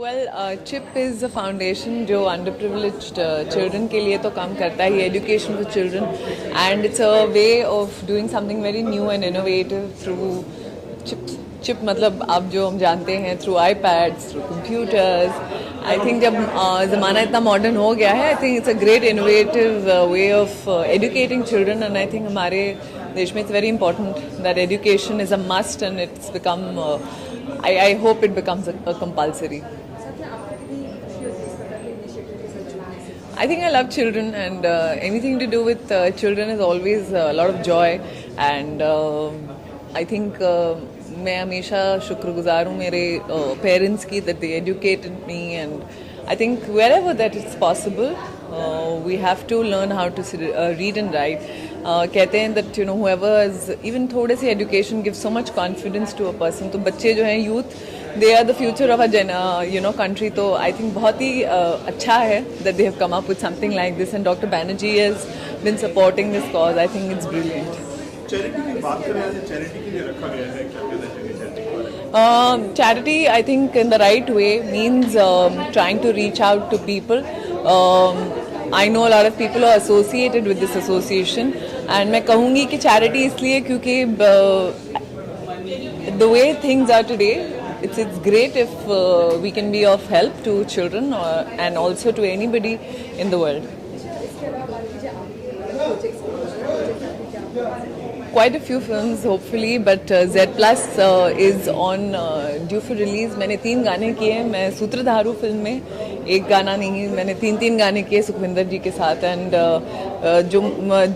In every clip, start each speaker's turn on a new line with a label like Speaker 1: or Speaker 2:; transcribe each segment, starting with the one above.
Speaker 1: Well chip is a foundation जो under privileged children के लिए तो काम करता है, education for children, and it's a way of doing something very new and innovative through chip मतलब अब जो हम जानते हैं through iPads, through computers. I think जब ज़माना इतना मॉडर्न हो गया है, I think it's a great innovative way of educating children, and I think हमारे देश में it's very important that education is a must and it's become I hope it becomes a compulsory. I think I love children, and anything to do with children is always a lot of joy, and I think मैं हमेशा शुक्रगुजार हूँ मेरे parents की that they educated me, and I think wherever that it's possible we have to learn how to read and write. कहते हैं that you know whoever is even थोड़े से education gives so much confidence to a person. तो बच्चे जो हैं youth, they are the future of a country. तो I think बहुत ही अच्छा है that they have come up with something like this, and Dr. Banerjee has been supporting this cause. I think it's brilliant.
Speaker 2: Charity की बात करें, आज charity के लिए रखा गया है, क्या कहना चाहिए चैरिटी के बारे में?
Speaker 1: Charity, I think, in the right way means trying to reach out to people. I know a lot of people are associated with this association, and मैं कहूँगी कि charity इसलिए क्योंकि the way things are today, it's great if we can be of help to children and also to anybody in the world. Quite a few films hopefully, but Z Plus is on due for release. मैंने 3 गाने किए, मैं सूत्रधारू film में एक गाना नहीं, मैंने 3 गाने किए सुखविंदर जी के साथ, एंड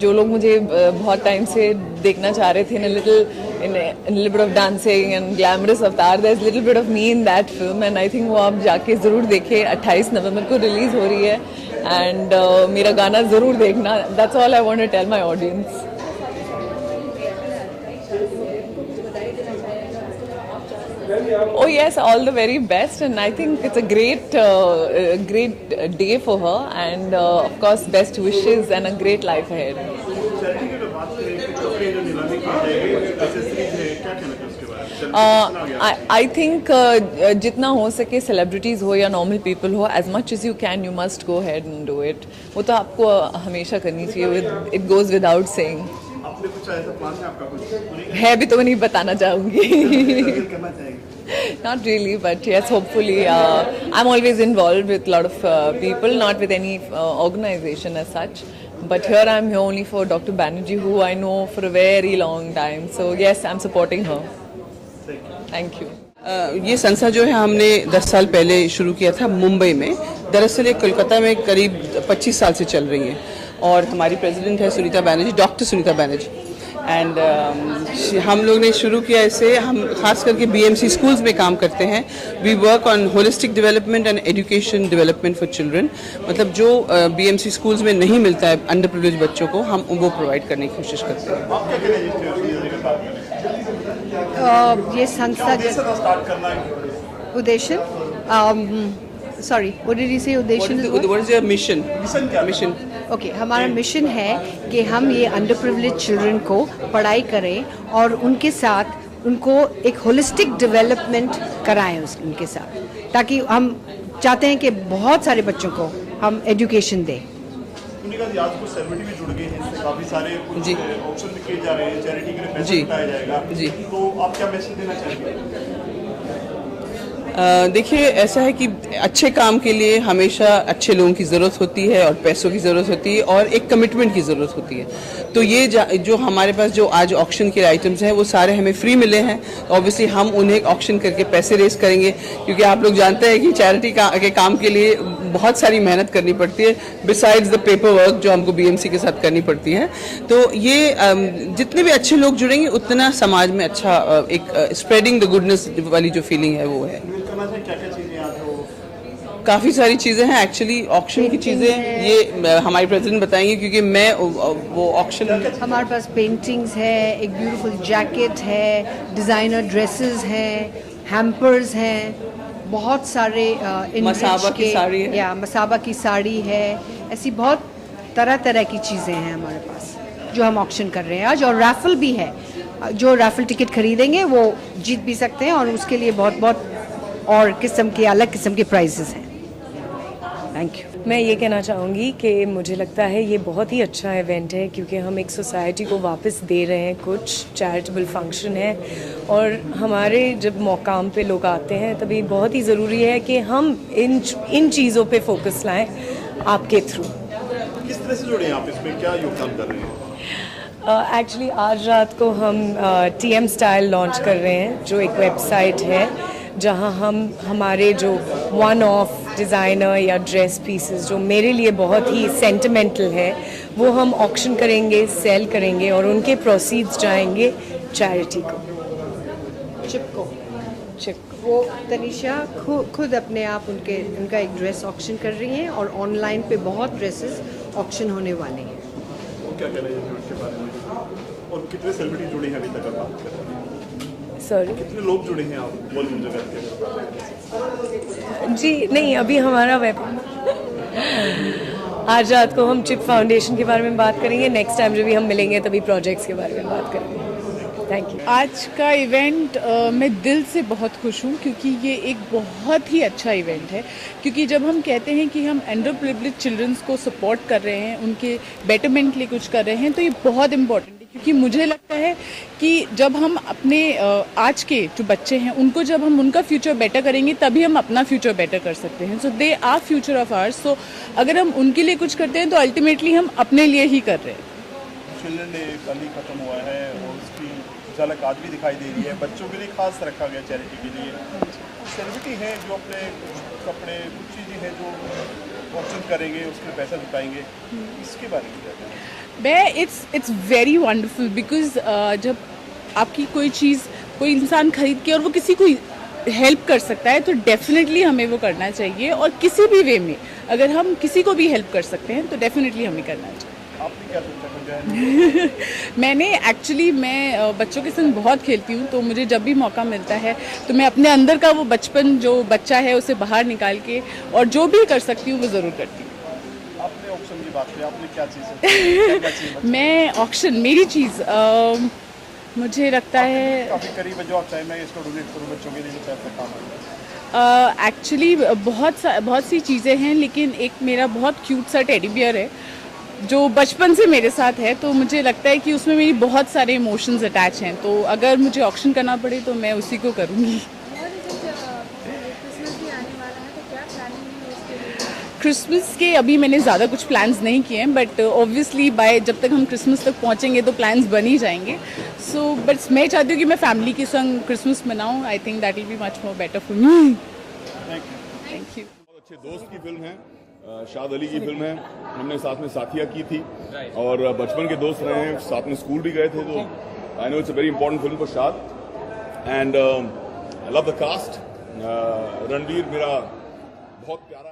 Speaker 1: जो लोग मुझे बहुत टाइम से देखना चाह रहे थे, in a little bit of dancing and glamorous avatar, there's little bit of me in that film, and I think वो आप जाके ज़रूर देखें. 28 नवंबर को रिलीज़ हो रही है, and मेरा गाना ज़रूर देखना. That's all I want to tell my audience. Oh yes, all the very best, and I think it's a great day for her, and of course best wishes and a great life ahead.
Speaker 2: Charity की बात करें कि कपड़े जो नीलामी की जाएगी, accessories है, क्या कहना चाहिए उसके बारे में?
Speaker 1: I think जितना हो सके सेलिब्रिटीज़ हो या नॉर्मल पीपल हो, as much as you can you must go ahead and do it. वो तो आपको हमेशा करनी चाहिए. It goes without saying.
Speaker 2: आपने कुछ ऐसा प्लान है आपका कुछ?
Speaker 1: है भी तो मैं नहीं बताना चाहूँगी.
Speaker 2: करना चाहेंगे?
Speaker 1: Not really, but yes, hopefully. I'm always involved with a lot of people, not with any organization as such. But here I'm here only for Dr. Banerjee, who I know for a very long time. So yes, I'm supporting her. Thank you.
Speaker 3: ये संस्था जो है हमने 10 साल पहले शुरू किया था मुंबई में. दरअसल ये कोलकाता में करीब 25 साल से चल रही है, और हमारी प्रेसिडेंट है सुनीता बैनर्जी, डॉक्टर सुनीता बैनर्जी. एंड हम लोग ने शुरू किया इसे, हम खास करके BMC स्कूल्स में काम करते हैं. We work on holistic development and education development for children. मतलब जो BMC स्कूल्स में नहीं मिलता है अंडर प्रिविलेज बच्चों को, हम वो प्रोवाइड करने की कोशिश करते हैं.
Speaker 2: आप क्या कहना चाहिए?
Speaker 4: ये संस्था
Speaker 2: स्टार्ट करना है
Speaker 4: उद्देश्य, sorry, what did you say? उद्देश्य
Speaker 3: What is your mission?
Speaker 2: Mission क्या?
Speaker 3: मिशन
Speaker 4: ओके, हमारा मिशन है कि हम ये अंडर प्रिविलेज चिल्ड्रन को पढ़ाई करें और उनके साथ उनको एक होलिस्टिक डेवलपमेंट कराएं उनके साथ, ताकि हम चाहते हैं कि बहुत सारे बच्चों को हम एजुकेशन दें.
Speaker 2: आज कुछ सेलिब्रिटी भी जुड़ गए हैं, इससे काफी सारे
Speaker 3: जी
Speaker 2: ऑप्शन भी किए जा रहे हैं, चैरिटी के लिए पैसा
Speaker 3: जी
Speaker 2: जुटाया जाएगा.
Speaker 3: जी.
Speaker 2: तो आप क्या मैसेज देना चाहेंगे?
Speaker 3: देखिए, ऐसा है कि अच्छे काम के लिए हमेशा अच्छे लोगों की ज़रूरत होती है, और पैसों की ज़रूरत होती है, और एक कमिटमेंट की ज़रूरत होती है. तो ये जो हमारे पास जो आज ऑक्शन के आइटम्स हैं वो सारे हमें फ्री मिले हैं. ऑब्वियसली हम उन्हें ऑक्शन करके पैसे रेस करेंगे, क्योंकि आप लोग जानते हैं कि चैरिटी के काम के लिए बहुत सारी मेहनत करनी पड़ती है, बिसाइड्स द पेपर वर्क जो हमको BMC के साथ करनी पड़ती है. तो ये जितने भी अच्छे लोग जुड़ेंगे उतना समाज में अच्छा एक स्प्रेडिंग द गुडनेस वाली जो फीलिंग है वो है.
Speaker 2: क्या-क्या चीजें आप हो?
Speaker 3: काफ़ी सारी चीज़ें हैं एक्चुअली. ऑक्शन की चीज़ें ये हमारी प्रेसिडेंट बताएंगे, क्योंकि मैं वो ऑक्शन.
Speaker 4: हमारे पास पेंटिंग्स है, एक ब्यूटीफुल जैकेट है, डिज़ाइनर ड्रेसेस हैं, हैम्पर्स हैं, बहुत सारे
Speaker 3: मसाबा की साड़ी है,
Speaker 4: या मसाबा की साड़ी है. ऐसी बहुत तरह तरह की चीज़ें हैं हमारे पास जो हम ऑक्शन कर रहे हैं आज. और रैफल भी है, जो रैफल टिकट खरीदेंगे वो जीत भी सकते हैं, और उसके लिए बहुत बहुत और किस्म के अलग किस्म के प्राइजेस हैं। Thank you.
Speaker 5: मैं ये कहना चाहूँगी कि मुझे लगता है ये बहुत ही अच्छा इवेंट है, क्योंकि हम एक सोसाइटी को वापस दे रहे हैं, कुछ चैरिटेबल फंक्शन है, और हमारे जब मौकाम पे लोग आते हैं तभी बहुत ही ज़रूरी है कि हम इन चीज़ों पे फोकस लाएं आपके थ्रू।
Speaker 2: किस तरह से जुड़े हैं आप इसमें, क्या योगदान कर रहे हैं?
Speaker 5: एक्चुअली आज रात को हम TM स्टाइल लॉन्च कर रहे हैं, जो एक वेबसाइट है जहां हम हमारे जो वन ऑफ डिज़ाइनर या ड्रेस पीसेस जो मेरे लिए बहुत ही सेंटिमेंटल है, वो हम ऑक्शन करेंगे, सेल करेंगे, और उनके प्रोसीड्स जाएंगे चैरिटी को। चिप
Speaker 4: वो तनिषा खुद अपने आप उनका एक ड्रेस ऑक्शन कर रही हैं, और ऑनलाइन पे बहुत ड्रेसेस ऑक्शन होने वाले हैं।
Speaker 2: क्या कह रहे हैं इवेंट के बारे में, और कितने सेलिब्रिटी जुड़े हैं अभी तक आप बात कर रहे हैं?
Speaker 5: सॉरी
Speaker 2: कितने लोग जुड़े हैं आप बॉलीवुड जगत के?
Speaker 5: जी नहीं, अभी हमारा वेब आज रात को हम चिप फाउंडेशन के बारे में बात करेंगे। नेक्स्ट टाइम जब भी हम मिलेंगे तभी प्रोजेक्ट्स के बारे में बात करेंगे। Thank you.
Speaker 6: आज का इवेंट मैं दिल से बहुत खुश हूँ, क्योंकि ये एक बहुत ही अच्छा इवेंट है। क्योंकि जब हम कहते हैं कि हम अंडर प्रिविलेज चिल्ड्रंस को सपोर्ट कर रहे हैं, उनके बेटरमेंट के लिए कुछ कर रहे हैं, तो ये बहुत इम्पोर्टेंट है। क्योंकि मुझे लगता है कि जब हम अपने आज के जो बच्चे हैं उनको जब हम उनका फ्यूचर बेटर करेंगे तभी हम अपना फ्यूचर बेटर कर सकते हैं। So they are future of ours. सो अगर हम उनके लिए कुछ करते हैं तो अल्टीमेटली हम अपने लिए ही कर रहे हैं।
Speaker 2: चिल्ड्रन डे कल ही खत्म हुआ है और उसकी झलक आज भी दिखाई दे रही है। बच्चों के लिए खास रखा गया चैरिटी के लिए। सेलिब्रिटी हैं जो अपने कपड़े कुछ चीज़ें हैं जो ऑक्शन करेंगे, उसके पैसा जुटाएंगे, इसके बारे में क्या कहना है?
Speaker 6: इट्स वेरी वंडरफुल, बिकॉज जब आपकी कोई चीज़ कोई इंसान खरीद के और वो किसी को हेल्प कर सकता है तो डेफिनेटली हमें वो करना चाहिए। और किसी भी वे में अगर हम किसी को भी हेल्प कर सकते हैं तो डेफिनेटली हमें करना चाहिए।
Speaker 2: आपने क्या सोचा?
Speaker 6: मैं बच्चों के संग बहुत खेलती हूँ, तो मुझे जब भी मौका मिलता है तो मैं अपने अंदर का वो बचपन जो बच्चा है उसे बाहर निकाल के और जो भी कर सकती हूँ वो ज़रूर करती हूँ।
Speaker 2: आपने ऑक्शन की बात की, आपने क्या चीज़
Speaker 6: मैं ऑक्शन मेरी चीज़ मुझे लगता है
Speaker 2: काफ़ी करीब है जो आप चाहे मैं इसको डोनेट करूँ बच्चों के लिए जो पैसा काम है।
Speaker 6: एक्चुअली बहुत सी चीज़ें हैं, लेकिन एक मेरा बहुत क्यूट सा टेडी बियर है जो बचपन से मेरे साथ है, तो मुझे लगता है कि उसमें मेरी बहुत सारे इमोशंस अटैच हैं। तो अगर मुझे ऑक्शन करना पड़े तो मैं उसी को करूँगी। क्रिसमस के अभी मैंने ज़्यादा कुछ प्लान्स नहीं किए हैं, बट ऑब्वियसली जब तक हम क्रिसमस तक पहुँचेंगे तो प्लान्स बन ही जाएंगे। सो बट मैं चाहती हूँ कि मैं फैमिली के संग क्रिसमस मनाऊँ। I think that will be much more better for me. Thank you.
Speaker 7: बहुत अच्छे दोस्त की फिल्म है, शाद अली की फिल्म है। हमने साथ में साथिया की थी और बचपन के दोस्त रहे हैं, साथ में स्कूल भी गए थे। तो I know it's a very important film for Shaad and I love the cast. Ranveer मेरा बहुत प्यारा